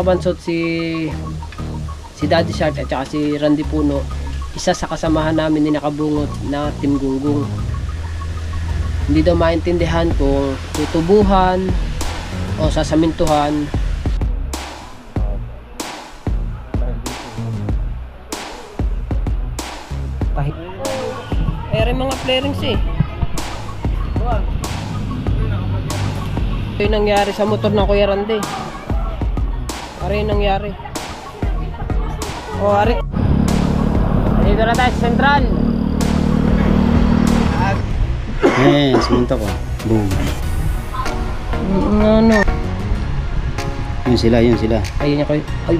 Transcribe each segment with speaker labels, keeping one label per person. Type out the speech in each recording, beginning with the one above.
Speaker 1: Kabansot si Daddy Shark at saka si Randy Puno, isa sa kasamahan namin ni Nakabungot na Team Gunggong. Hindi daw maintindihan kung tutubuhan o sasamintuhan. Ere mga flarings eh. Ito yung nangyari sa motor ng Kuya Randy. Are yung nangyari. O are. Dito na tayo sa Central.
Speaker 2: Sumunta ko. Boom.
Speaker 1: Ano?
Speaker 2: Yun sila.
Speaker 1: Ayun niya kayo. Ay,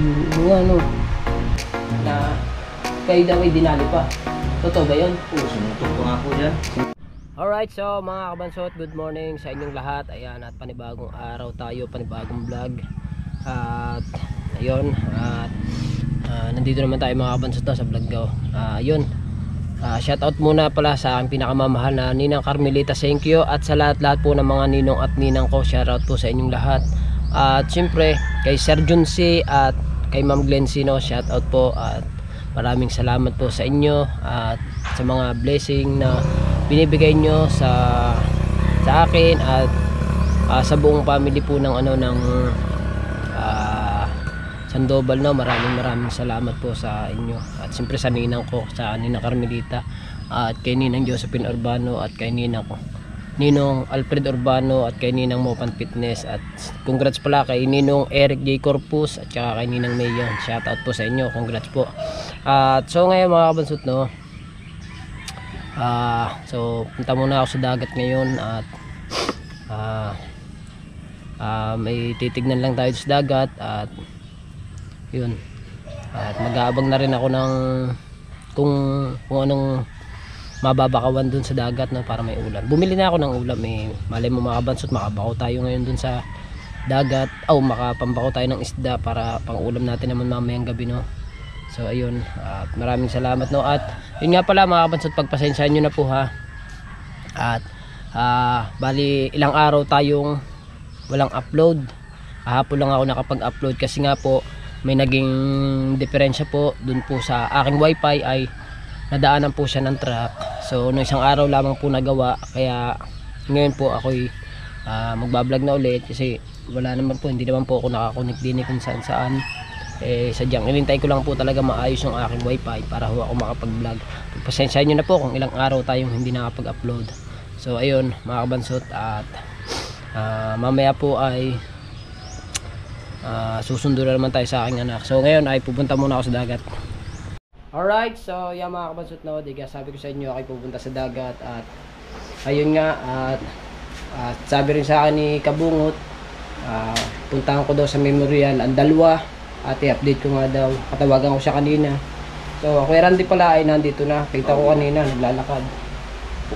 Speaker 1: ano? Na kayo daw ay dinali pa. Totoo ba yun?
Speaker 2: Oo, sumuntok ko nga po dyan.
Speaker 1: Alright, so mga kabansot, good morning sa inyong lahat. Ayan, at panibagong araw tayo, panibagong vlog. At ayun, at nandito naman tayo mga kabansot na sa vlog ko. Ayun, shout out muna pala sa aking pinakamamahal na Ninang Carmelita Senkyo, at sa lahat-lahat po ng mga ninong at ninang ko, shout out po sa inyong lahat. At syempre kay Sir Junsi at kay Ma'am Glencino, shout out po, at maraming salamat po sa inyo at sa mga blessing na binibigay nyo sa akin at sa buong family po ng Sandoval, no. Maraming salamat po sa inyo, at siyempre sa ninang ko, sa Ninang Carmelita, at kay Ninang Josephine Urbano, at kay Ninong Alfred Urbano, at kay Ninang Mopan Fitness, at congrats pala kay Ninong Eric J. Corpus, at saka kay Ninang Mayon. Shout out po sa inyo, congrats po. At so ngayon mga kabansot, no, so punta muna ako sa dagat ngayon, at may titignan lang tayo sa dagat, at yun, at mag-aabang na rin ako ng kung anong mababakawan dun sa dagat, no, para may ulam. Bumili na ako ng ulam eh. Malay mo mga kabansot, makabako tayo ngayon dun sa dagat, makapambako tayo ng isda para pang ulam natin naman mamayang gabi, no. So ayun, at maraming salamat, no. At yun nga pala mga kabansot, pagpasensyahan nyo na po ha. At bali ilang araw tayong walang upload. Kahapon lang ako nakapag-upload kasi nga po may naging diferensya po dun po sa aking wifi, ay nadaanan po siya ng truck. So no, isang araw lamang po nagawa, kaya ngayon po ako'y magbablog na ulit kasi wala naman po, hindi naman po ako nakakonect din kung saan sadyang inintay ko lang po talaga maayos yung aking wifi para ho ako makapag-vlog. Pasensyahan nyo na po kung ilang araw tayong hindi nakapag-upload. So ayun mga kabansot, at mamaya po ay susundo na naman tayo sa aking anak. So ngayon ay pupunta muna ako sa dagat. Alright, so yan mga kabansot, no, diga sabi ko sa inyo ay pupunta sa dagat, at ayun nga, at sabi rin sa akin ni Kabungot, puntahan ko daw sa Memorial ang dalawa, at i-update ko nga daw, katawagan ko siya kanina. So Kuya Randy pala ay nandito na, kita ko kanina naglalakad.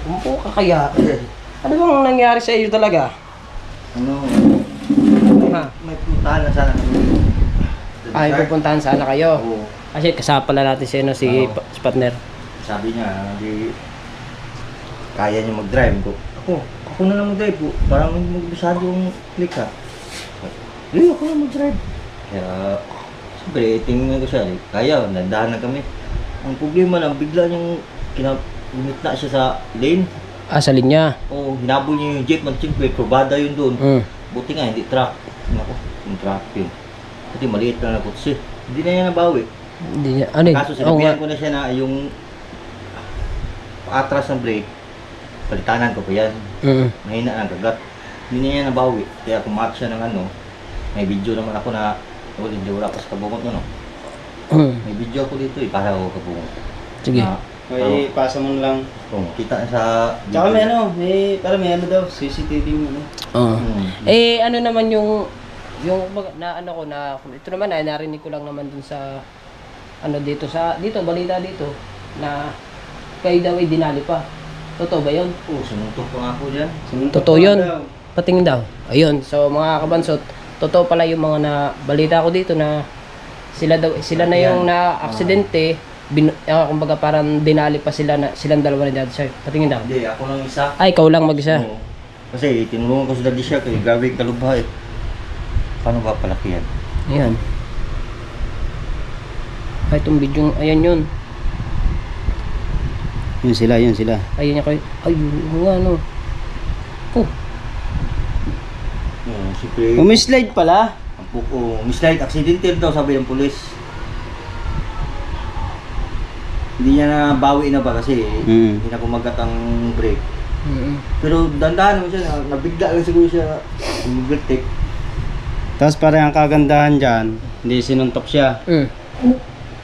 Speaker 1: Umupo ka kaya? Ano bang nangyari sa iyo talaga?
Speaker 2: May puntahan na sana kami.
Speaker 1: Ay, pupuntahan sana kayo.
Speaker 2: Oo.
Speaker 1: Kasi kasama pala natin si partner.
Speaker 2: Sabi niya, di kaya niya mag-drive ko. Ako na lang mag-drive po. Parang magbisado yung click ha. Ako na mag-drive. Kaya, siyempre, tingnan ko siya. Kaya, nandahan na kami. Ang problema lang, bigla niyang gumit na siya sa lane.
Speaker 1: Sa linya?
Speaker 2: Oo, hinabol niya yung jeep. Siyempre, probada yun doon. Buti nga, hindi truck. Ako, yung truck yun. Kasi maliit lang na kutsi. Hindi na niya nabawi.
Speaker 1: Hindi niya, ano yun?
Speaker 2: Kaso sinabihan ko na siya na yung paatras ng brake, palitanan ko pa yan. Mahina ang kagat. Hindi na niya nabawi. Kaya kumat siya ng may video naman ako na, hindi wala pa sa Kabungot no. May video ako dito para ako Kabungot.
Speaker 1: Sige.
Speaker 3: May pasa mo lang.
Speaker 2: Kita sa
Speaker 3: Tsaka may may daw, CCTV mo
Speaker 1: ano naman yung ito naman ay narinig ko lang naman dun sa dito balita dito na kayo daw ay dinali pa. Totoo ba yun?
Speaker 2: Oo, sumuntok ko nga po dyan.
Speaker 1: Totoo yun. Patingin daw. Ayun, so mga kabansot, totoo pala yung mga balita ko dito na sila na yung na-aksidente. Kumbaga parang dinali pa silang dalawa ni Daddy Shark. Patingin daw.
Speaker 2: Hindi, ako lang isa.
Speaker 1: Ay, ikaw lang mag-isa.
Speaker 2: Oo. Kasi tinulungan ko si Daddy Shark, grabe kalubha eh. Paano ba palaki yan?
Speaker 1: Ayan. itong video, ayan yun.
Speaker 3: Yun sila, yun sila.
Speaker 1: Ayan niya kayo. Ay, yun nga, no. Oh,
Speaker 2: Siyempre,
Speaker 3: Umislide pala.
Speaker 2: ang puko, mislide, accidental daw sabi ng pulis. Hindi niya na bawi na ba kasi hindi na kumagat ang brake. Pero dandahan naman siya, nabigla lang siguro siya mag-overtake.
Speaker 3: Tapos parang ang kagandahan dyan, hindi sinuntok siya.
Speaker 1: Mm.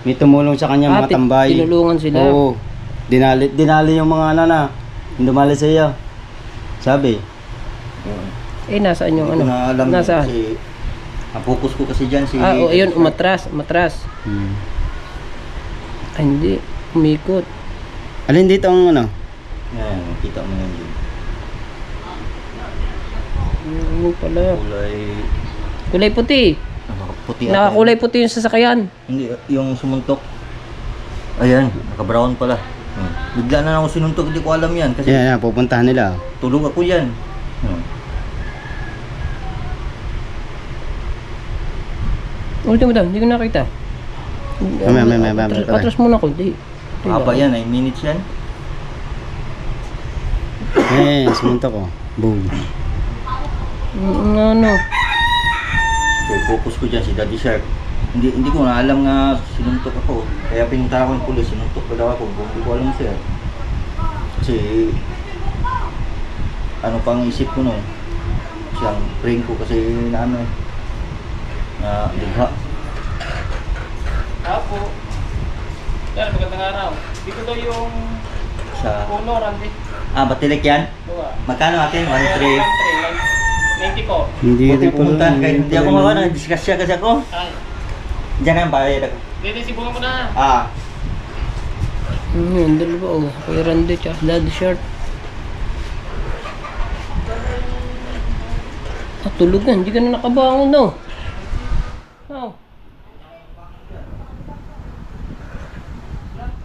Speaker 3: May tumulong sa kanya mga tambay.
Speaker 1: Tinulungan sila.
Speaker 3: Oo. Dinali yung mga ano na. Yung dumali sa iyo. Sabi.
Speaker 1: Eh, nasaan yung
Speaker 2: Hindi ko
Speaker 1: ano?
Speaker 2: na alam
Speaker 1: Nasaan?
Speaker 2: kasi ang focus ko kasi dyan si...
Speaker 1: Oh, ayun, umatras. Ay, hindi. Umikot.
Speaker 3: Alin dito ang ano?
Speaker 2: Yan, kita mo yan dyan.
Speaker 1: Yun pala.
Speaker 2: Kulay...
Speaker 1: Kulay puti.
Speaker 2: Puti
Speaker 1: Nakakulay puti yung sasakyan.
Speaker 2: Hindi, yung sumuntok. Ayan, naka-brown pala. Bigla na ako sinuntok, hindi ko alam yan. Kasi
Speaker 3: Yan, pupuntahan nila.
Speaker 2: tulog ako yan.
Speaker 1: Oh, di madam, hindi ko nakita.
Speaker 3: May.
Speaker 1: Patras muna ko, di.
Speaker 2: Haba yan, 9 minutes yan.
Speaker 3: Sumuntok ko. Boom.
Speaker 1: Ano?
Speaker 2: Kaya focus ko dyan si Daddy Shark. Hindi ko na alam nga sinuntok ako. Kaya pinunta ako ng pulis, sinuntok ko daw ako. Hindi ko alam sir. Kasi ano pang isip ko nun. Kasi ang brain ko kasi na ano na ligha.
Speaker 1: Apo. Yan, magandang araw. Dito daw yung
Speaker 2: Sa
Speaker 1: puno, Randy.
Speaker 2: Batilik yan?
Speaker 1: Buwa.
Speaker 2: Magkano atin? 1.3.
Speaker 1: 90 po.
Speaker 3: Hindi
Speaker 2: Buti
Speaker 3: rin
Speaker 2: pumunta
Speaker 3: pala.
Speaker 2: kahit hindi ako makawa, nag-discuss siya kasi ako.
Speaker 1: Ay,
Speaker 2: Diyan ang bayad ako.
Speaker 1: dito si bunga mo na. Yun, dalawa oh. Kuya Randy, tsaka Daddy Shirt. Tulog na, hindi ka na nakabangon, no? Oh.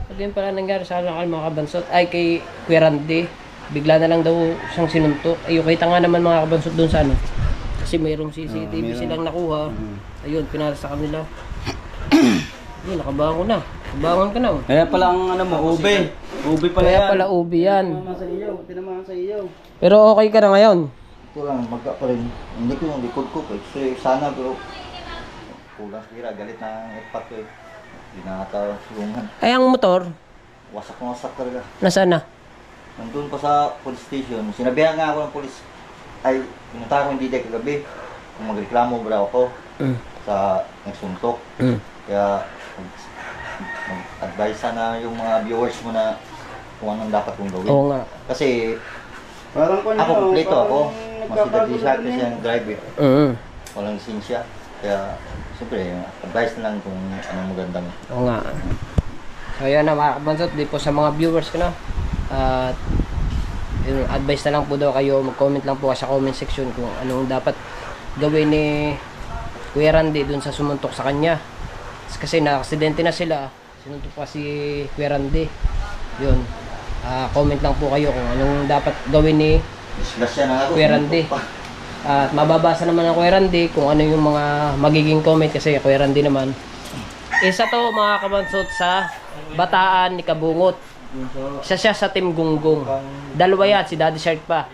Speaker 1: Ito yung pala nangyari sa akin mga kabansot. Ay, kay Kuya Randy. Bigla na lang daw siyang sinuntok. Ay, kita nga naman mga kabansot doon sa ano. Kasi mayroong CCTV silang nakuha. Ayun, pinara sa kanila. Ayun, nakabangon na. Nakabangon ka na. Oh.
Speaker 3: Kaya pala ang ano mo, ube. Ube pala
Speaker 1: Kaya
Speaker 3: yan.
Speaker 1: pala ubi yan.
Speaker 3: Tinamaan sa iyo.
Speaker 1: Pero okay ka na ngayon.
Speaker 2: Ito lang, magka pa rin. Hindi ko yung likod ko. Kasi sana pero kulang sira. Galit na ang ipat ko eh. Hindi na ata sulungan.
Speaker 1: Ay, ang motor,
Speaker 2: Wasak talaga.
Speaker 1: nasaan na?
Speaker 2: Nandun pa sa police station. Sinabihan nga ako ng police. Ay, pinunta ako hindi kagabi. Kung magreklamo ba daw ako sa nagsuntok. Kaya mag-advise sana yung mga viewers mo na kung anong dapat kong gawin.
Speaker 1: Oo nga.
Speaker 2: Kasi
Speaker 3: Parang
Speaker 2: ako kompleto ako. Mas dadisag kasi ang driver. Walang lisensya. Kaya siyempre, advice na lang kung anong magandang.
Speaker 1: Oo nga. So yun na mga kabansot, di po sa mga viewers ko na. At yung advice na lang po daw kayo, mag-comment lang po sa comment section kung anong dapat gawin ni Kuya Randy dun sa sumuntok sa kanya. Kasi na-aksidente na sila, sinuntok pa si Kuya Randy. Yun. Comment lang po kayo kung anong dapat gawin ni
Speaker 2: Disgrasya na ako.
Speaker 1: Kuya Randy. At mababasa naman ng Kuya Randy kung ano yung mga magiging comment kasi Kuya Randy naman. Isa to mga kabansot sa Bataan ni Kabungot. Isa siya sa Team Gunggong. Dalawa yan, si Daddy Shark pa.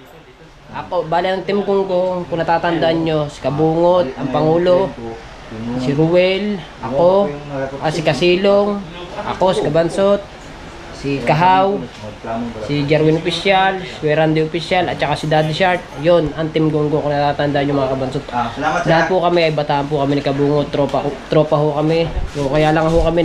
Speaker 1: Ako, bali ang Team Gunggong, kung natatandaan nyo, si Kabungot, ang Pangulo, si Ruel, ako, si Kasilong, ako, si Kabansot, si Kahaw, si Jerwin Official, si Randy Official, at saka si Daddy Shark. Yun, ang Team Gunggong, kung natatandaan nyo mga Kabansot.
Speaker 2: Salamat sa
Speaker 1: Lahat po kami ay Bataan po kami ni Kabungot, tropa ho kami. So, kaya lang ho kami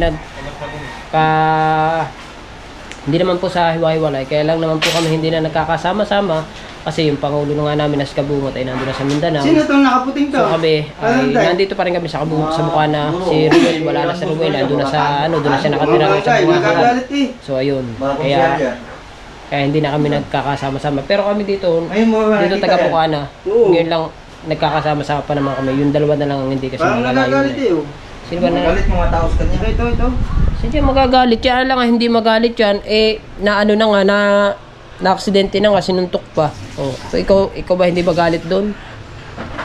Speaker 1: hindi naman po sa hiwa-hiwalay, kaya lang naman po kami hindi na nagkakasama-sama kasi yung Pangulo nga namin na si Kabungot ay nandun na sa Mindanao.
Speaker 3: Sino itong nakaputing to?
Speaker 1: So kami ay nandito pa rin kami sa Kabungot, sa Bukana. Si Ruel, wala na sa Ruel, nandun na sa ano, doon na siya nakatira sa Bukana. So ayun, kaya hindi na kami nagkakasama-sama. Pero kami dito taga Bukana, ngayon lang nagkakasama-sama pa naman kami. Yung dalawa na lang hindi kasi
Speaker 3: Parang nagagalit eh.
Speaker 1: Sino ba na?
Speaker 2: Galit mga tao sa kanya.
Speaker 3: Ito.
Speaker 1: Hindi magagalit yan, lang hindi magalit yan, na ano na nga, na aksidente na nga, sinuntok pa. Oh, so ikaw ba hindi magalit doon?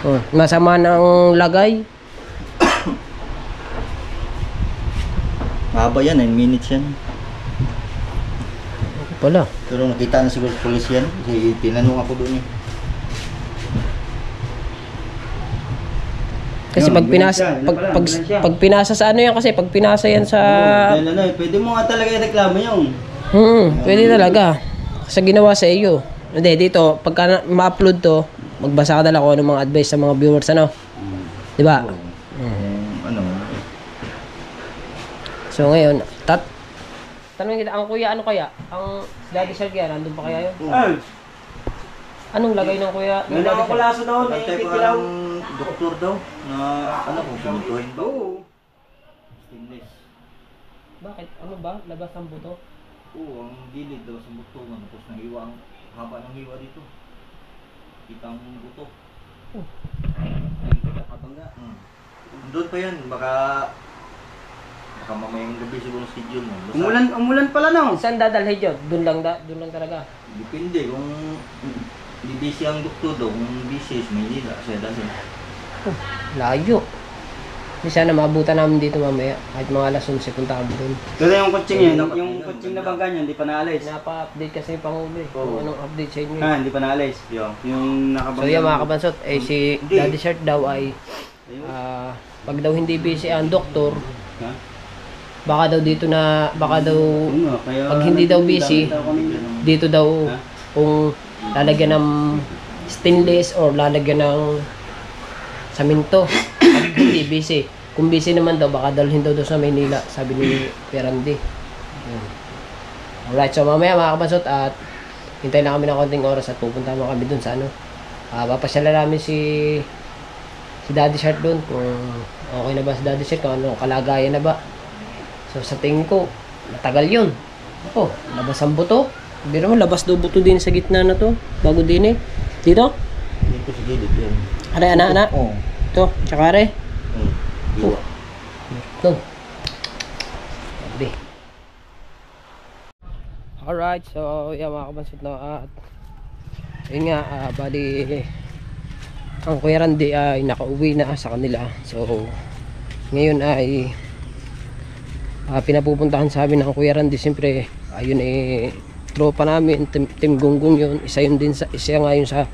Speaker 1: Oh, masama ng lagay.
Speaker 3: Mahaba yan, 9 minutes yan.
Speaker 1: Pala.
Speaker 3: Pero nakita na siguro police yan. Kasi tinanong ako doon eh.
Speaker 1: Kasi
Speaker 3: Yun,
Speaker 1: pag pinasa,
Speaker 3: ambulansya, yun pala, ambulansya.
Speaker 1: pag pinasa sa ano yan kasi, pag pinasa yan sa...
Speaker 3: Dahil ano eh, pwede mo nga talaga i-reklamo yung.
Speaker 1: Pwede talaga. Sa ginawa sa iyo. Hindi, dito, pagka ma-upload to, magbasa ka na lang kung ano mga advice sa mga viewers, ano? Di ba?
Speaker 3: Ano?
Speaker 1: So ngayon, tanong kita, ang kuya ano kaya? Ang Daddy Shark yan, nandun pa kaya yun? Anong lagay ng kuya? Ng Daddy Shark?
Speaker 3: daw, may kilaw. Doktor daw, na ano kung pinutuhin ba? Oo. Stainless.
Speaker 1: Bakit? Ano ba? Labas ng buto?
Speaker 3: Oo, ang gilid daw sa buto, tapos nang hiwa ang haba ng hiwa dito. Kita ang buto. Nakatangga. Doon pa yan, baka mamayang gabi siguro schedule mo. Umulan pala no?
Speaker 1: Saan dadalhin yun? Doon lang talaga.
Speaker 3: Depende kung hindi busy ang doktor daw, kung busy is Maynila, siya dahil.
Speaker 1: Layo. Hindi sana maabutan namin dito mamaya. Kahit mga alas 11 punta kami doon.
Speaker 3: Pero yung kutsing yun, yung kutsing na bangga niya, hindi pa naalis.
Speaker 1: Napa-update kasi yung Pangulo eh.
Speaker 3: Oo.
Speaker 1: Kung anong update sa inyo.
Speaker 3: Hindi pa naalis. Yung nakabangga.
Speaker 1: So yan mga kabansot, si
Speaker 3: Hindi.
Speaker 1: Daddy Shark daw ay pag daw hindi busy ang doktor,
Speaker 3: Ha?
Speaker 1: baka daw dito na, baka daw
Speaker 3: Kaya,
Speaker 1: pag hindi daw busy, dito daw
Speaker 3: Ha?
Speaker 1: kung lalagyan ng stainless or lalagyan ng saminto. Pag hindi busy. Kung busy naman daw, baka dalhin daw sa Maynila, sabi ni Perandi. Alright, so mamaya mga kabansot at hintayin na kami ng konting oras at pupunta naman kami dun sa ano. Papasyala namin si Daddy Shark dun kung okay na ba si Daddy Shark, kung anong kalagayan na ba. So sa tingin ko, matagal yun. Labas ang buto. Biro mo, labas daw buto din sa gitna na to. Bago din eh. Dito?
Speaker 3: Dito sa gilid yan.
Speaker 1: Ana.
Speaker 3: Oo.
Speaker 1: Ito, tsaka re.
Speaker 3: Diwa.
Speaker 1: Ito. Sabi. Alright, so yan mga kabansot na at yun nga, bali ang Kuya Randy ay nakauwi na sa kanila. So ngayon ay pinapupuntahan sa amin ng Kuya Randy. Siyempre ayun tropa namin, team Gunggong yun. Isa nga yun sa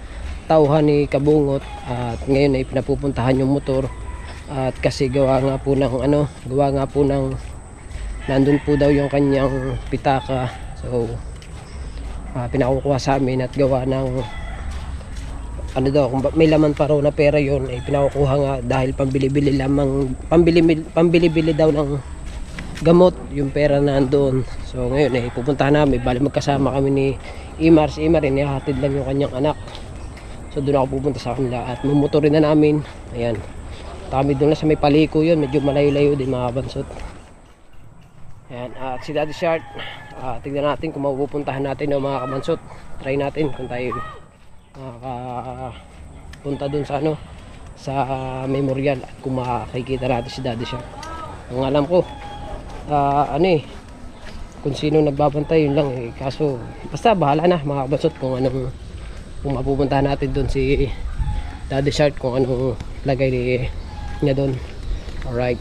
Speaker 1: tauhan ni Kabungot. At ngayon ay pinapupuntahan yung motor. At kasi gawa nga po ng nandun po daw yung kanyang pitaka. So pinakukuha sa amin at gawa ng kung may laman pa raw na pera yun ay pinakukuha nga dahil pambili-bili daw ng gamot yung pera na andun. So ngayon pupuntahan namin, bali magkasama kami ni Imar. Si Imar inihahatid lang yung kanyang anak. So doon ako pupunta sa kanila at mumotorin na namin. Ayan, kami doon na sa may paliko yun, medyo malayo-layo din mga kabansot. Ayan, at si Daddy Shark, tignan natin kung mapupuntahan natin ng mga kabansot. Try natin kung tayo makakapunta dun sa sa memorial at kung makakikita natin si Daddy Shark. Ang alam ko kung sino nagbabantay yun lang kaso basta bahala na mga kabansot kung mapupuntahan natin dun si Daddy Shark, kung anong lagay niya dun. Alright,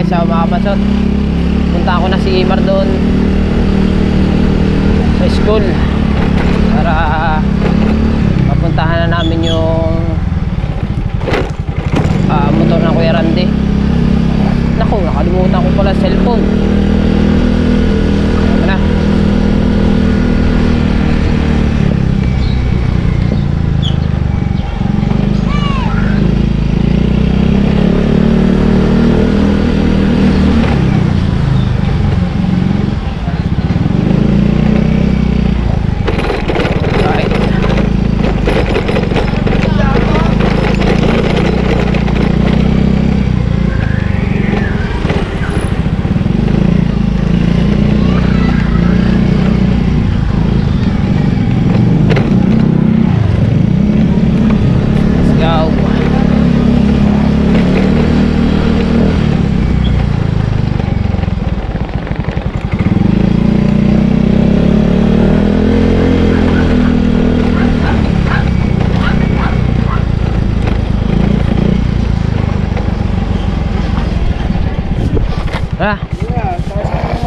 Speaker 1: so mga kabansot, punta ako na si Imar doon sa school para papuntahan na namin yung motor ng Kuya Randy. Naku, nakalimutan ko pala cellphone. Ano na?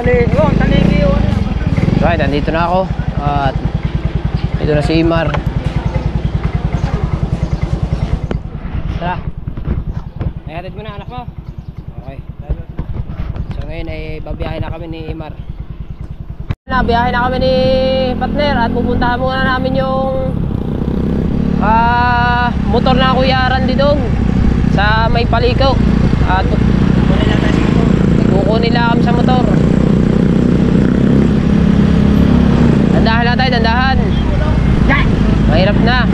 Speaker 3: Taligi yun.
Speaker 1: Right, nandito na ako. At ito na si Imar. Tara. Nahatid mo na anak mo. Okay. So ngayon ay babiyahe na kami ni Imar. Biyahe na kami ni partner at pupuntahan muna namin yung motor na Kuya Randy doon sa may paliko. At kukunin lang kami sa motor. Dandahan lang tayo, dandahan. Mahirap na.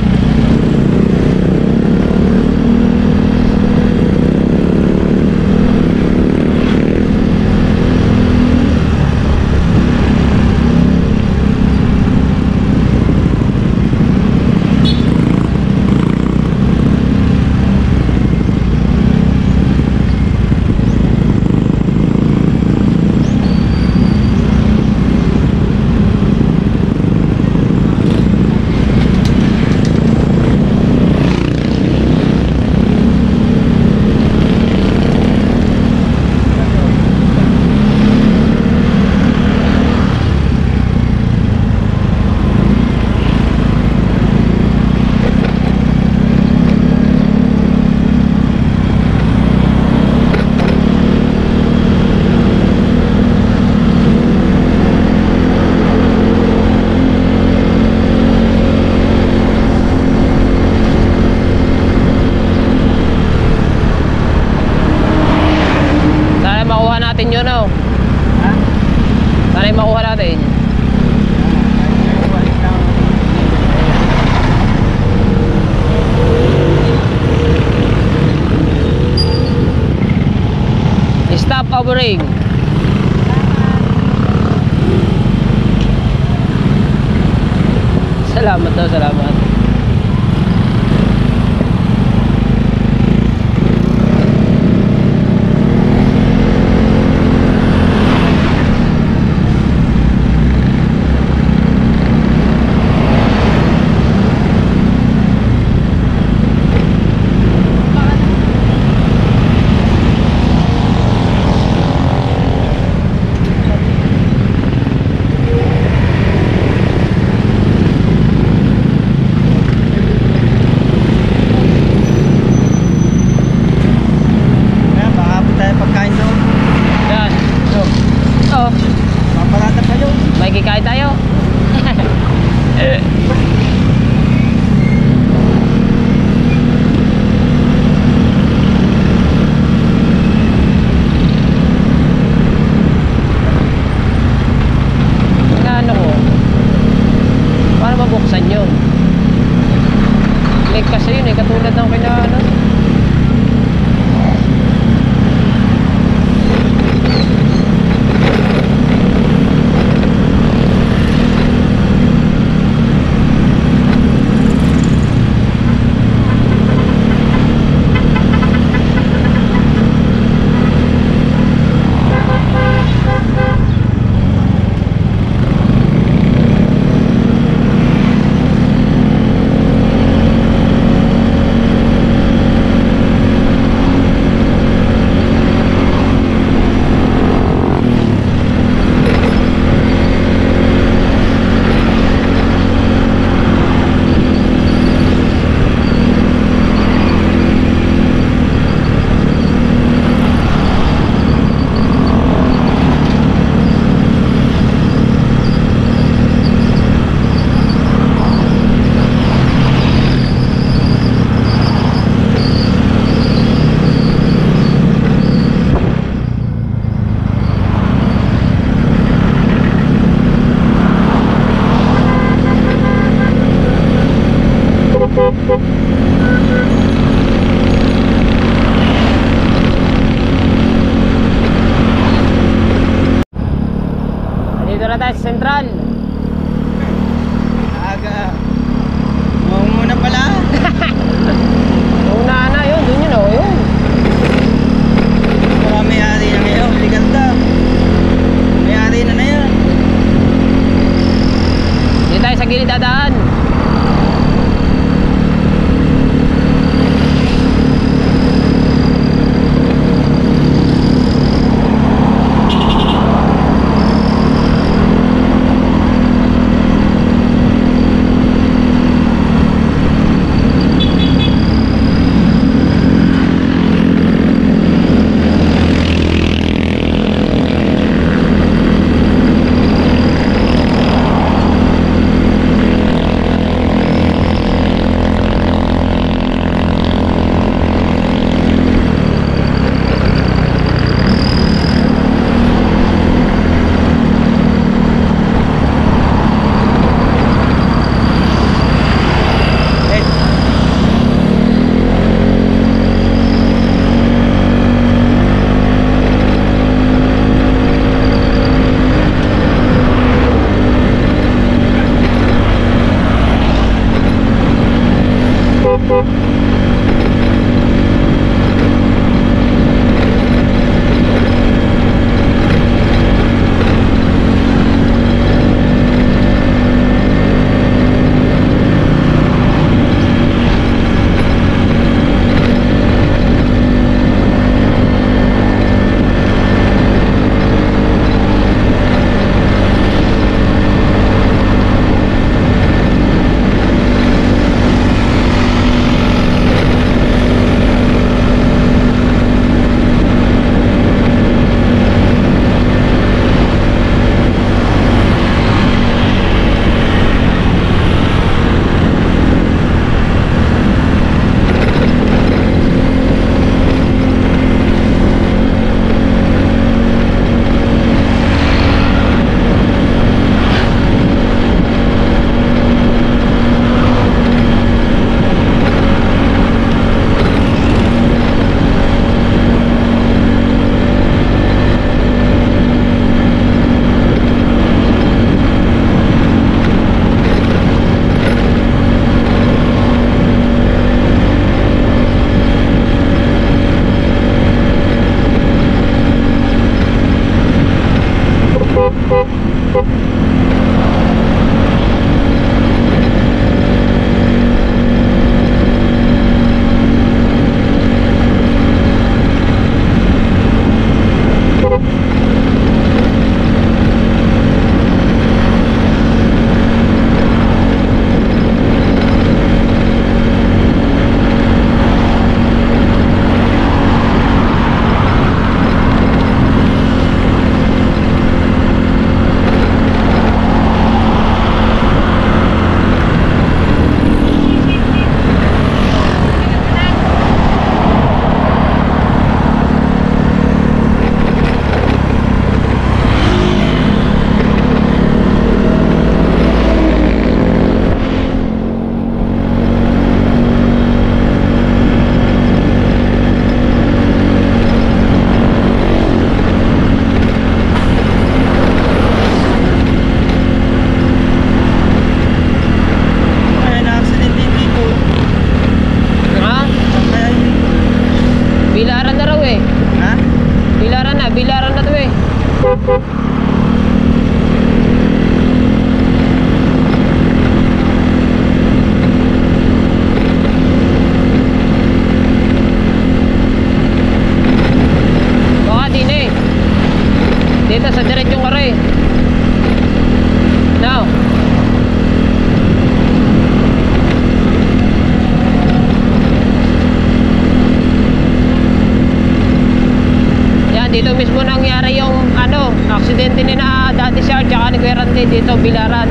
Speaker 1: Yun o. Sana yung makuha natin. Stop overing. Salamat daw, salamat. Kikain tayo. Ano ko? Para mabuksan yun. Leg kasi yun eh, katulad ng kinaano. Bilaran na raw eh.
Speaker 2: Ha?
Speaker 1: Bilaran na to eh. Baka din eh. Dito sa diretsong kare. Now. Yan, dito mismo nangyari yung ano, aksidente ni na Daddy Shark tsaka ni Kuya Randy dito, Bilaran.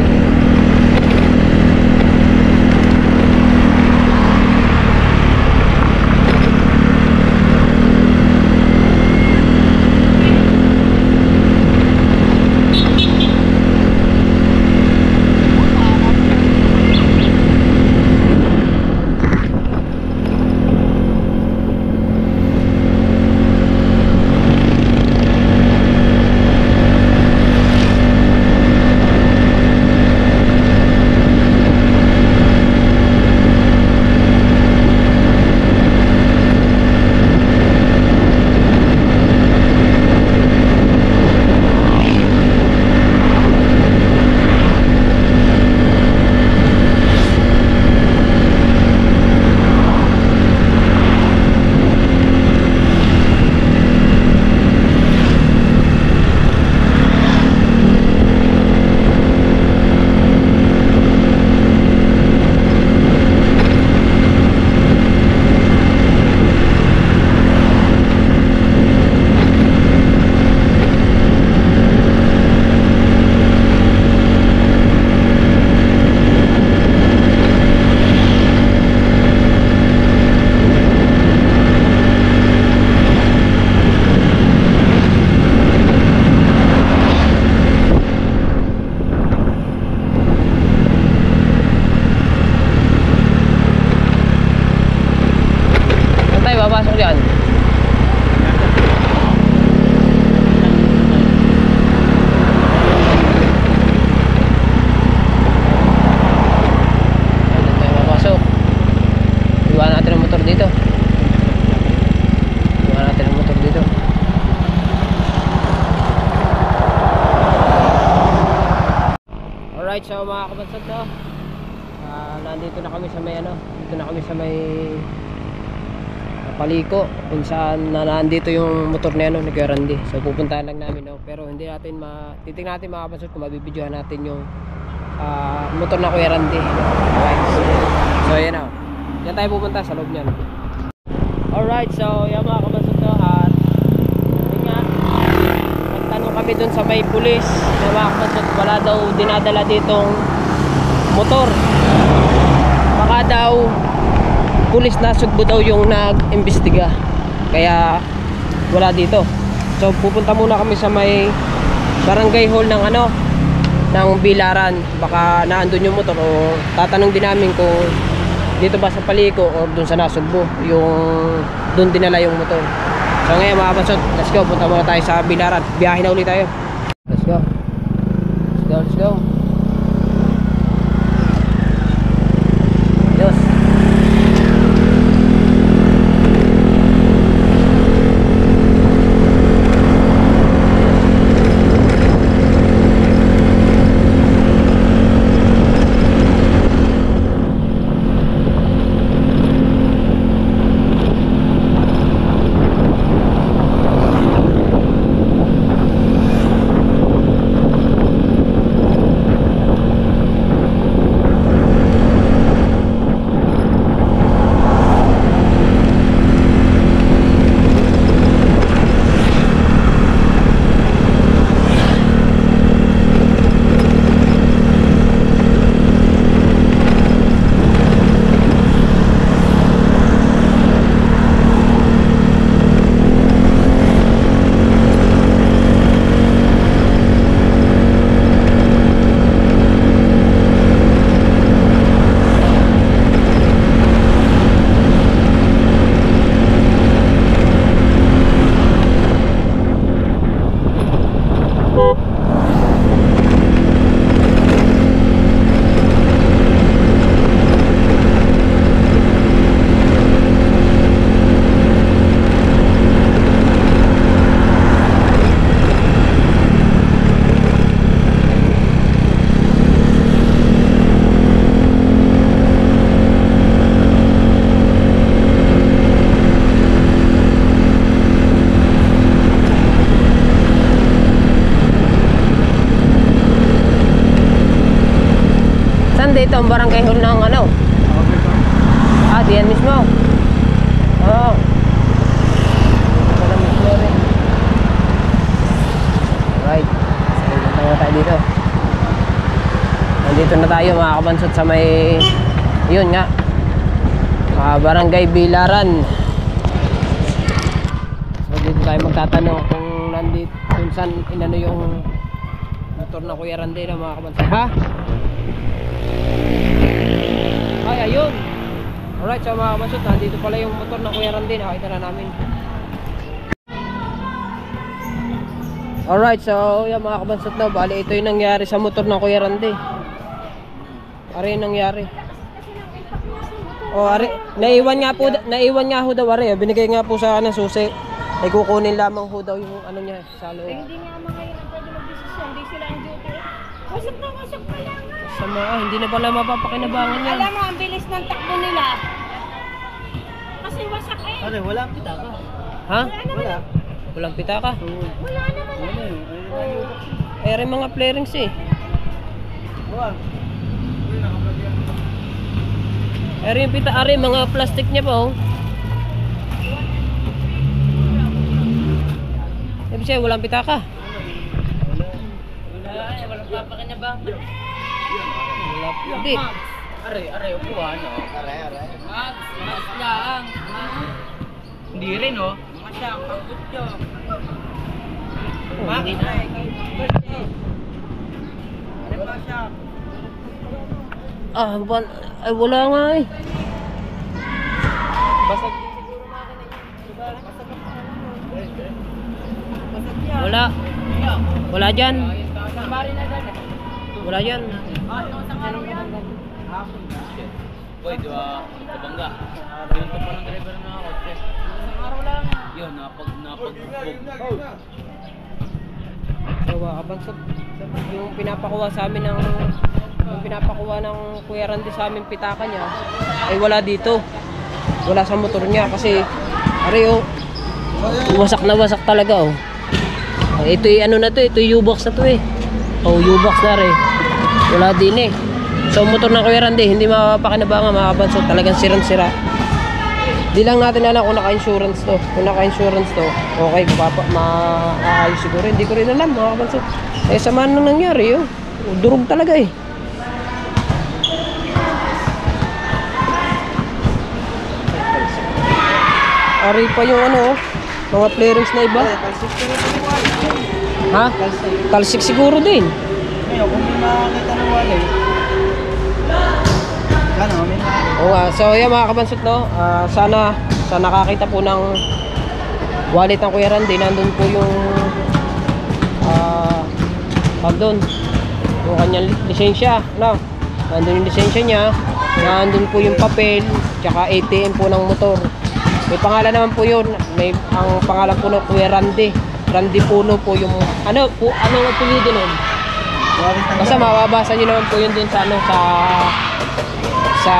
Speaker 1: Papasok dyan. Ayun tayo papasok. Iwan natin ang motor dito. Alright, so mga kabansag to, nandito na kami sa may ano, dito na kami sa may Paliko, kung saan nandito yung motor ni ano, ni Kuya Randy. So pupuntahan lang namin, no? Pero hindi natin titingnan natin mga kabansag kung mabibidyohan natin yung motor na Kuya Randy. Alright, so yan o, yan tayo pupunta sa loob niyan. Alright, so yan mga kabansag to, at yun nga, nagtanong kami dun sa may pulis na mga kabansag, wala daw dinadala ditong motor. Baka daw pulis na Sugbo daw yung nag-imbestiga, kaya wala dito. So pupunta muna kami sa may barangay hall ng ano, ng Bilaran. Baka naandun yung motor, o tatanong din namin kung dito ba sa Paliko o dun sa Nasugbo yung dun dinala yung motor. So ngayon mga kabansag, let's go, punta muna tayo sa Bilaran. Biyahe na ulit tayo. Let's go. Let's go. Yes. tayo mga kabansot sa may, yun nga, Barangay Bilaran. So dito tayo magtatanong kung nandito, kung saan inano yung motor na Kuya Randy na mga kabansot. Ha? Ay, ayun. Alright, so mga kabansot, nandito pala yung motor na Kuya Randy, nakita na namin. Alright, so yan mga kabansot na, bali ito yung nangyari sa motor ng Kuya Randy. Ari yung nangyari. O ari, naiwan nga ho daw ari, binigay nga po sa akin ng susi. Ay kukunin lamang ho daw yung ano niya sa loob.
Speaker 4: Hindi nga mga yun ang pwede mag-desisyon, hindi sila ang duty. Wasap na lang nga.
Speaker 1: Sama, hindi na pala mapapakinabangan yan.
Speaker 4: Alam mo, ang bilis ng takbo nila. Kasi wasak eh.
Speaker 3: Ano, wala ang pitaka.
Speaker 1: Ha?
Speaker 3: Wala.
Speaker 1: Walang pitaka.
Speaker 4: Wala naman.
Speaker 1: Eh, rin mga flarings eh.
Speaker 3: Wala.
Speaker 1: Eh, rin yung ari, mga plastic niya pa oh. Ibig siya, walang pitaka.
Speaker 4: Walang papakinabang.
Speaker 1: Wala, hindi.
Speaker 3: Are, upuan, no? Are.
Speaker 4: Mas lang.
Speaker 3: Hindi rin, no?
Speaker 4: Masyang, pagod nyo.
Speaker 1: Bakit?
Speaker 4: Ano ba siya?
Speaker 1: Ay, wala nga eh.
Speaker 4: Basag.
Speaker 1: Wala. Wala dyan. Wala dyan.
Speaker 3: Boy, diba, kabangga. Yun to pa ng driver na ako. Isang araw lang. Yun, napagbog.
Speaker 1: So, kabansot, yung pinapakuha sa amin ng Kuya Randy sa amin pitaka niya ay wala dito. Wala sa motor niya kasi ari oh, wasak na wasak talaga oh. Ito yung ano na to, ito yung U-box na to eh. Oh, U-box na rin. Wala din eh. So motor ng Kuya Randy hindi mapapakinabangan mga kabansot, talagang sirang-sira. Di lang natin alam kung naka-insurance to. Kung naka-insurance to, okay, maayos siguro. Hindi ko rin alam mga kabansot. Eh, sama nang nangyari yun. Durog talaga eh. Ari pa yung ano, mga flarings na iba. Ha? Talsik siguro din.
Speaker 3: Ngayon, kung may makakita ng wala eh. Sana, may makakita.
Speaker 1: Oo nga. So yan mga kabansot no, sana sa nakakita po ng wallet ng Kuya Randy, nandun po yung doon yung kanyang lisensya no? Nandun yung lisensya niya, nandun po yung papel tsaka ATM po ng motor. May pangalan naman po yun, ang pangalan po ng Kuya Randy Puno po yung ano ang apelyido nun. Basta mababasa nyo naman po yun dun sa sa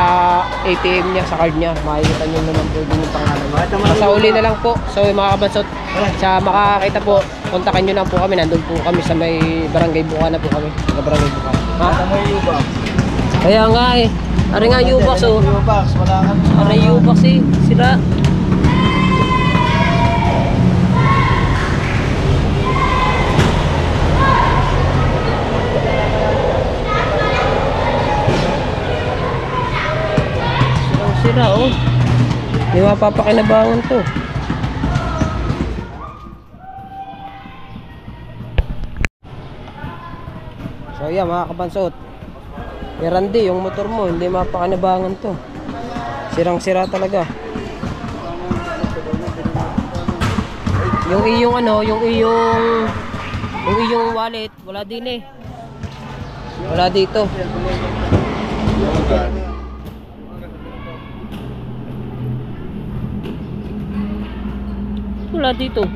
Speaker 1: ATM niya, sa card niya. Makikita nyo naman po din yung pangalan niya. Sa uli na lang po. So mga kabansot, sa makakakita po, kontakin nyo lang po kami. Nandun po kami sa may Barangay Bukana po kami. Sa Barangay Bukana. Ha?
Speaker 3: May U-box.
Speaker 1: Kaya nga eh. Ari nga U-box oh.
Speaker 3: U-box, wala kang...
Speaker 1: Ari U-box eh. Sila. Sira oh. Di mapapakinabangan to. So yeah mga kabansot, Kuya Randy, yung motor mo hindi mapakinabangan to. Sirang sira talaga. Yung iyong ano, yung iyong wallet, wala din eh. Wala dito. Wala dito.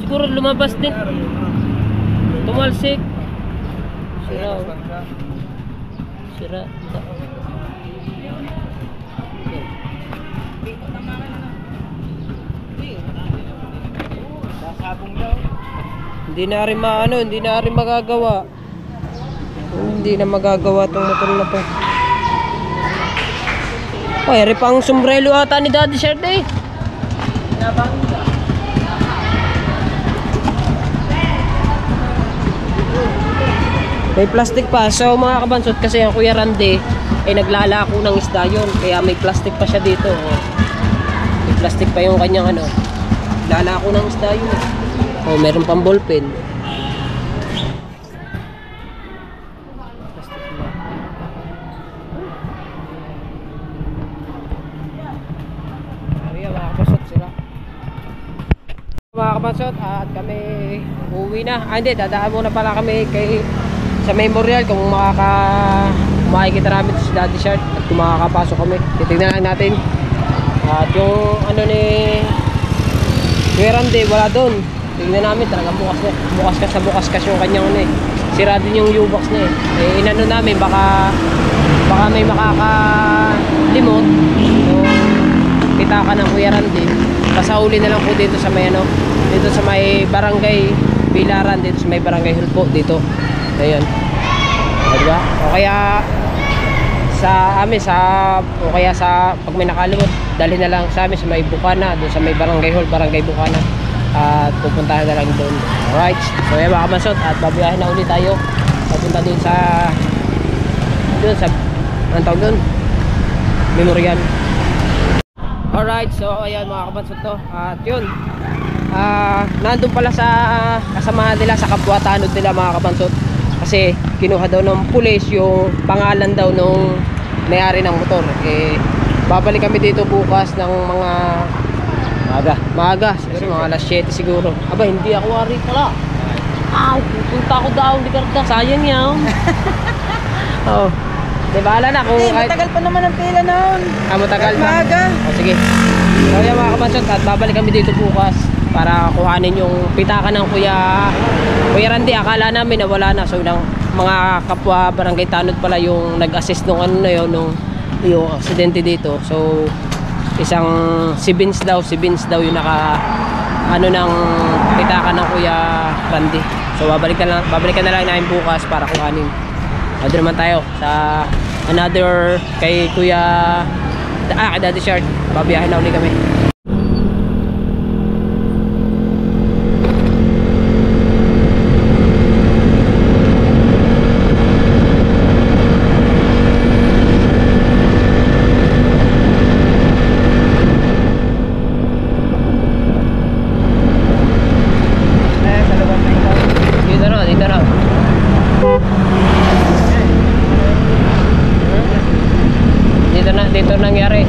Speaker 1: Siguro lumabas din. Tumalsik. Sira. Oh. Sira. Hindi na rin maano, hindi na rin magagawa. Hindi na magagawa tong motor na to. Oh, eri pang sombrero ata ni Daddy Shirt eh. May plastic pa. So mga kabansot, kasi ang Kuya Randy ay naglalako ng isda yun. Kaya may plastic pa siya dito. Oh. May plastic pa yung kanyang ano. Naglalako ng isda yun. Oh, meron pang ballpen. Plastic pa. Ayan, mga kabansot sila. Mga kabansot, at kami uuwi na. Hindi, dadaan muna pala kami sa memorial kung makikita namin si Daddy Shark at kung makakapasok kami. Titignan lang natin. At yung ano ni Kuya Randy, wala doon. Tignan namin, talagang bukas yung kanyang ano eh. Sira din yung U-box niya eh. Inano namin, baka may makakalimot. So, kita ka ng Kuya Randy. Pasauli na lang po dito sa may ano, dito sa may barangay Bilaran, dito sa may barangay Hulpo dito. Ayun. Diba? O kaya sa amin pag may nakalimot, dali na lang sa amin sa may Bukana, doon sa may barangay hall, barangay Bukana. At pupuntahan na lang doon. Alright. So yan mga kabansot, at babiyahin na ulit tayo. Papunta doon sa anong tawag doon? Memorial. Alright, so ayan mga kabansot to. At yun, nandun pala sa kasamahan nila, sa kapwa-tanod nila mga kabansot. Kasi kinuha daw ng pulis yung pangalan daw nung may-ari ng motor. Babalik kami dito bukas ng mga maaga, siguro mga alas 7 siguro. Aba, hindi ako wari pala. Pupunta ako daw, hindi ka sayang yan. Oh. Bahala na kung
Speaker 4: Matagal pa naman ang pila noon.
Speaker 1: Matagal pa.
Speaker 4: Maaga.
Speaker 1: Sige. So yan mga kabansot, at babalik kami dito bukas para kuhanin yung pitakan ng Kuya Randy. Akala namin na wala na. So mga kapwa barangay tanod pala yung nag-assist nung ano na yun, yung aksidente dito. So isang si Vince daw yung naka ano ng pitakan ng Kuya Randy. So babalikan na lang namin bukas para kuhanin. Doon naman tayo sa another kay kay Daddy Shark. Babiyahin na ulit kami. Dito na. Dito nangyari.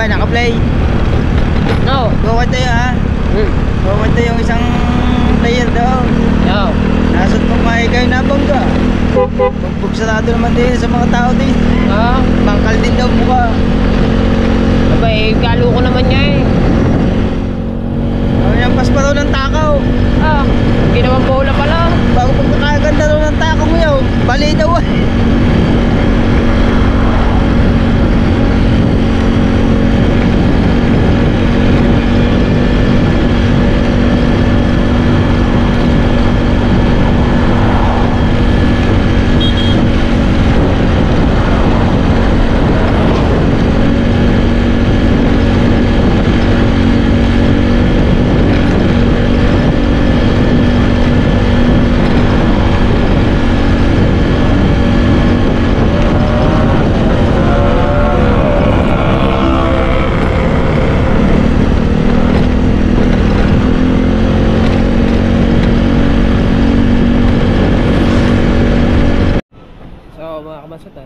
Speaker 4: Naka-play.
Speaker 1: No.
Speaker 4: Gawad tayo ha. Gawad tayo yung isang player daw.
Speaker 1: No.
Speaker 4: Nasot pang maikay na bangga. Pagpugsarado naman din sa mga tao din. Bangkal din daw mukha.
Speaker 1: Aba galo ko naman niya eh.
Speaker 4: Yung pas pa daw ng takaw.
Speaker 1: Ginawang bola pala.
Speaker 4: Bago pagkakaganda daw ng takaw mo yaw, bali daw eh.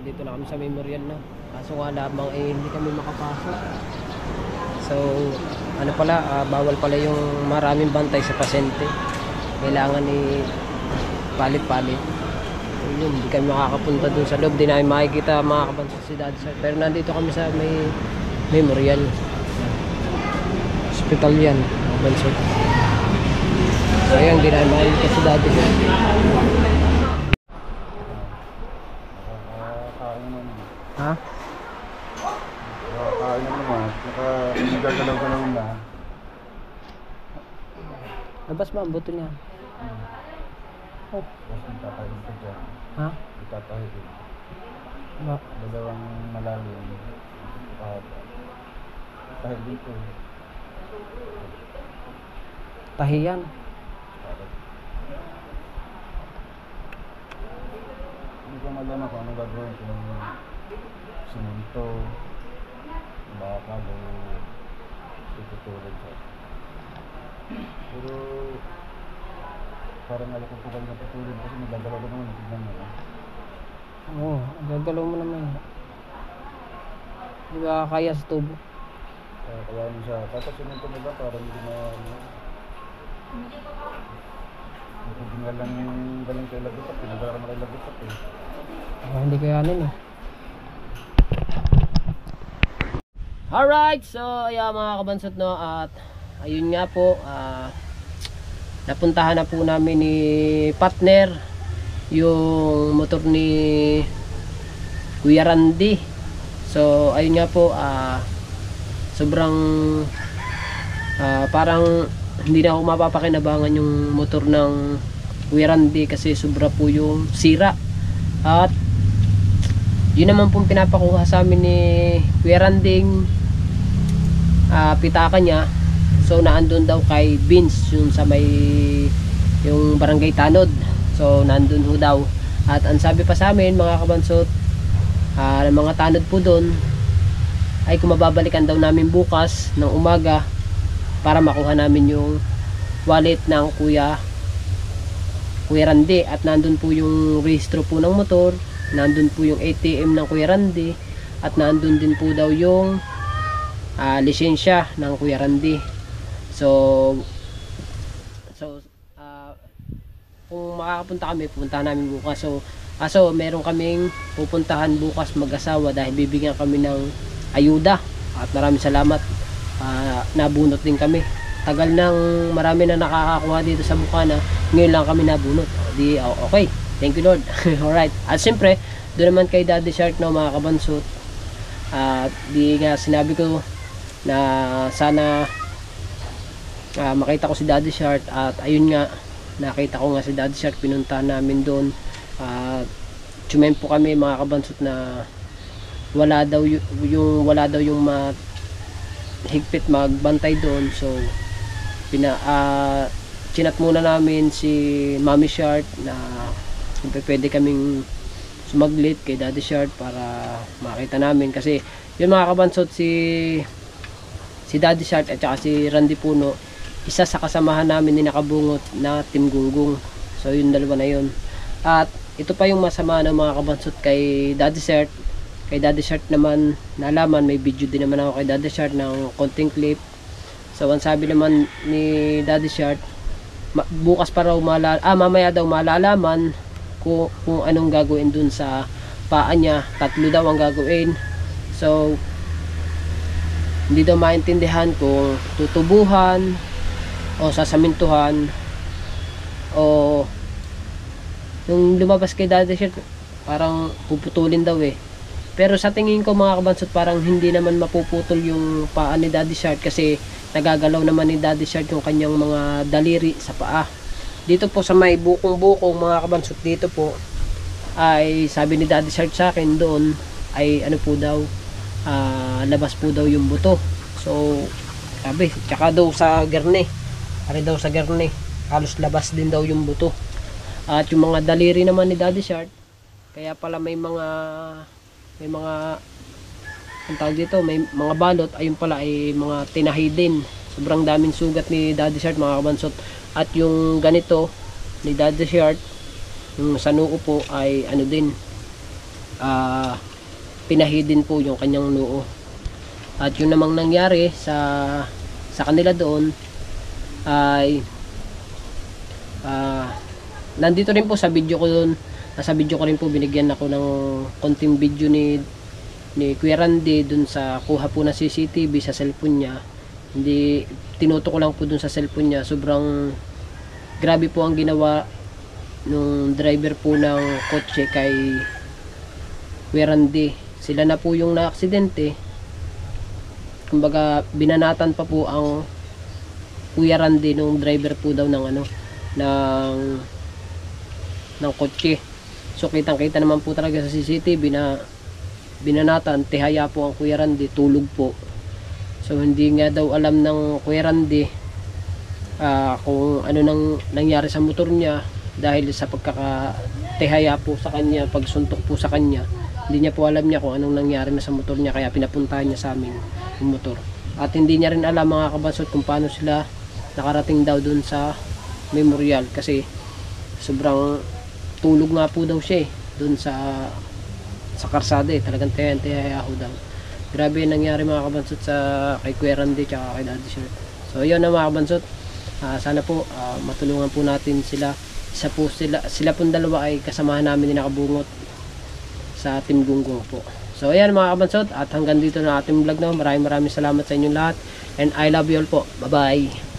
Speaker 1: Dito na kami sa memorial na. Kaso nga lamang hindi kami makapasok. So ano pala, bawal pala yung maraming bantay sa pasyente. Kailangan palit-palit. So yun, hindi kami makakapunta dun sa loob. Di namin makikita mga kabansot si Daddy Shark. Pero nandito kami sa may Memorial. Hospital yan, mga bansot. Sayang, di na mahal kasi dati ko. Ha?
Speaker 5: Kakain na naman. Nagagalaw-galaw na.
Speaker 1: Labas ba ang buto niya? Oh.
Speaker 5: Tapos nagtatahin ko dyan.
Speaker 1: Ha?
Speaker 5: Nagtatahin ko.
Speaker 1: Ba?
Speaker 5: Dalawang malalim. Tahin din ko.
Speaker 1: Tahi yan.
Speaker 5: Hindi ko malaman kung anong gagawin ko ng siminto, bakal o tutulog siya. Pero parang alam ko po kami natutulog kasi nagagalaw ko naman, tignan mo.
Speaker 1: Oo, gagalaw mo naman. Di ba kaya sa tubo?
Speaker 5: Kaya mo siya, tapos siminto nila parang hindi na hindi lang yung galing kay Lagutak, pinagala ka na kay Lagutak eh.
Speaker 1: Hindi kayanin eh. Alright, so ayan mga kabansot, no, at ayun nga po, napuntahan na po namin ni partner yung motor ni Kuya Randy. So ayun nga po, sobrang parang hindi na ako mapapakinabangan yung motor ng Kuya Randy kasi sobra po yung sira. At yun naman pong pinapakuha sa amin ni Kuya Randing pitaka niya. So naandun daw kay Vince yung sa may yung barangay Tanod. So nandun ho daw. At ang sabi pa sa amin mga kabansot, mga tanod po doon ay kung mababalikan daw namin bukas ng umaga para makuha namin yung wallet ng Kuya Randy. At nandun po yung registro po ng motor, nandun po yung ATM ng Kuya Randy, at nandun din po daw yung lisensya ng Kuya Randy. So kung makakapunta kami, pupuntahan namin bukas. So meron kaming pupuntahan bukas mag-asawa dahil bibigyan kami ng ayuda. At maraming salamat, nabunot din kami. Tagal nang marami na nakakakuha dito sa Bukana, ngayon lang kami nabunot. Okay, thank you Lord. Alright, at siyempre doon naman kay Daddy Shark, no, mga kabansot, di nga sinabi ko na sana makita ko si Daddy Shark. At ayun nga, nakita ko nga si Daddy Shark, pinuntahan namin doon. Tsumempo kami mga kabansot na wala daw yung higpit magbantay doon. So chinat muna namin si Mami Shark na kung pwede kaming sumaglit kay Daddy Shark para makita namin. Kasi yung mga kabansot, si Daddy Shark at saka si Randy Puno, isa sa kasamahan namin ni nakabungot na Team Gunggong. So yung dalawa na yun. At ito pa yung masama ng mga kabansot kay Daddy Shark. Kay Daddy Shark naman, nalaman, may video din naman ako kay Daddy Shark ng konting clip. So ang sabi naman ni Daddy Shark, bukas pa raw mamaya daw malalaman kung anong gagawin dun sa paa niya. 3 daw ang gagawin. So hindi daw maintindihan kung tutubuhan o sasamintuhan o yung lumabas kay Daddy Shark parang puputulin daw eh. Pero sa tingin ko mga kabansot, parang hindi naman mapuputol yung paa ni Daddy Shark kasi nagagalaw naman ni Daddy Shark yung kanyang mga daliri sa paa. Dito po sa may bukong-bukong mga kabansot, dito po ay sabi ni Daddy Shark sa akin doon ay ano po daw, labas po daw yung buto. So sabi, tsaka daw sa गर्ने, daw sa गर्ने halos labas din daw yung buto. At yung mga daliri naman ni Daddy Shark, kaya pala may mga ang tawag dito, may mga balot, ayun pala ay mga tinahi din. Sobrang daming sugat ni Daddy Shark mga kabansot. At yung ganito ni Daddy Shark, yung sa noo po ay ano din, tinahi din po yung kanyang noo. At yun namang nangyari sa kanila doon ay nandito rin po sa video ko doon. Nasa video ko rin po, binigyan ako ng konting video ni ni Kuya Randy dun sa kuha po ng CCTV sa cellphone niya. Hindi, tinuto ko lang po dun sa cellphone niya. Sobrang grabe po ang ginawa nung driver po ng kotse kay Kuya Randy. Sila na po yung na-aksidente. Kumbaga binanatan pa po ang Kuya Randy nung driver po daw ng ng kotse. So kitang-kita naman po talaga sa CCTV na binanatan, tihaya po ang Kuya Randy, tulog po. So hindi nga daw alam ng Kuya Randy kung ano nang nangyari sa motor niya dahil sa pagkakatihaya po sa kanya, pagsuntok po sa kanya. Hindi niya po alam niya kung anong nangyari na sa motor niya, kaya pinapuntahan niya sa amin yung motor. At hindi niya rin alam mga kabansot kung paano sila nakarating daw dun sa memorial kasi sobrang tulog nga po daw siya dun sa karsada talagang tiyayaho daw. Grabe yung nangyari mga kabansot sa kay Kuya Randy tsaka kay Daddy Shirt. So yun na mga kabansot, sana po matulungan po natin sila. Sila pong dalawa ay kasamahan namin na nakabungot sa Team Gunggong po. So ayan mga kabansot, at hanggang dito na ating vlog na. Maraming salamat sa inyong lahat and I love you all po. Bye bye.